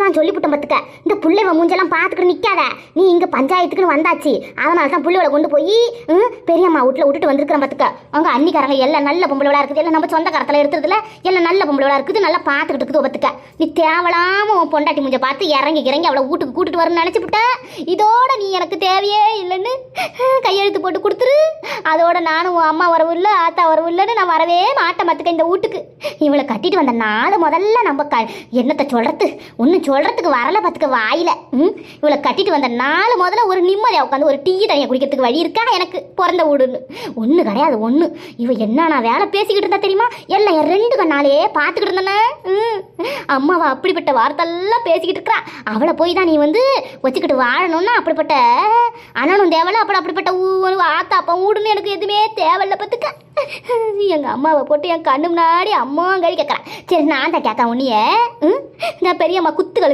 நான் சொல்லிவிட்டேன் பார்த்துக்க. இந்த பிள்ளைவ மூஞ்செல்லாம் பார்த்துக்கிட்டு நிற்காத. நீ இங்கே பஞ்சாயத்துக்குன்னு வந்தாச்சு, அதனால தான் பிள்ளைகளை கொண்டு போய் பெரியம்மா வீட்டில் விட்டுட்டு வந்திருக்கிறேன் பார்த்துக்க. அவங்க அன்னிக்காரங்க எல்லாம் நல்ல பொம்பளைவளாக இருக்குது, எல்லாம் நம்ம சொந்த கரத்தில் எடுத்துறதுல எல்லாம் நல்ல பொம்பளைவளாக இருக்குது, நல்லா பார்த்துக்கிட்டு இருக்குது பார்த்துக்க. நீ தேவலாம உன் பொண்டாட்டி மூஞ்ச பார்த்து இறங்கி அவளை வீட்டுக்கு கூட்டிட்டு வரணும்னு நினச்சிவிட்ட. இதோட நீ எனக்கு தேவையே இல்லைன்னு கையெழுத்து போட்டு கொடுத்துரு. அதோட நானும் உன் அம்மா வரவும் இல்லை, ஆத்தா வரவும் இல்லைன்னு நான் வரவே மாட்டேன் பார்த்துக்க இந்த வீட்டுக்கு. இவளை கட்டிட்டு வந்த நாள் முதல்ல நம்ம என்னத்தை சொல்கிறது, ஒன்றும் சொல்கிறதுக்கு வரலை பார்த்துக்க வாயில். இவளை கட்டிட்டு வந்த நாள் முதல்ல ஒரு நிம்மதியாக உட்காந்து ஒரு டீ தனியாக குடிக்கிறதுக்கு வழி இருக்கா எனக்கு பிறந்த வீடுன்னு? ஒன்று கிடையாது ஒன்று. இவ என்ன நான் வேலை பேசிக்கிட்டு இருந்தா தெரியுமா, எல்லாம் என் 2 கண்ணாலே பார்த்துக்கிட்டு இருந்தேனே. அம்மாவை அப்படிப்பட்ட வார்த்தைலாம் பேசிக்கிட்டு இருக்கிறா. அவளை போய் தான் நீ வச்சுக்கிட்டு வாழணும்னா அப்படிப்பட்ட அண்ணனும் தேவையில்ல, அப்படிப்பட்ட ஒரு ஆத்தா அப்பா வீடுன்னு எனக்கு எதுவுமே தேவையில்லை பார்த்துக்க. எங்கள் அம்மாவை போட்டு என் கண்ணு முன்னாடி அம்மா கறி கேட்குறேன். சரி நான் தான் கேட்க உன்னையே, இந்த பெரியம்மா குத்துக்கள்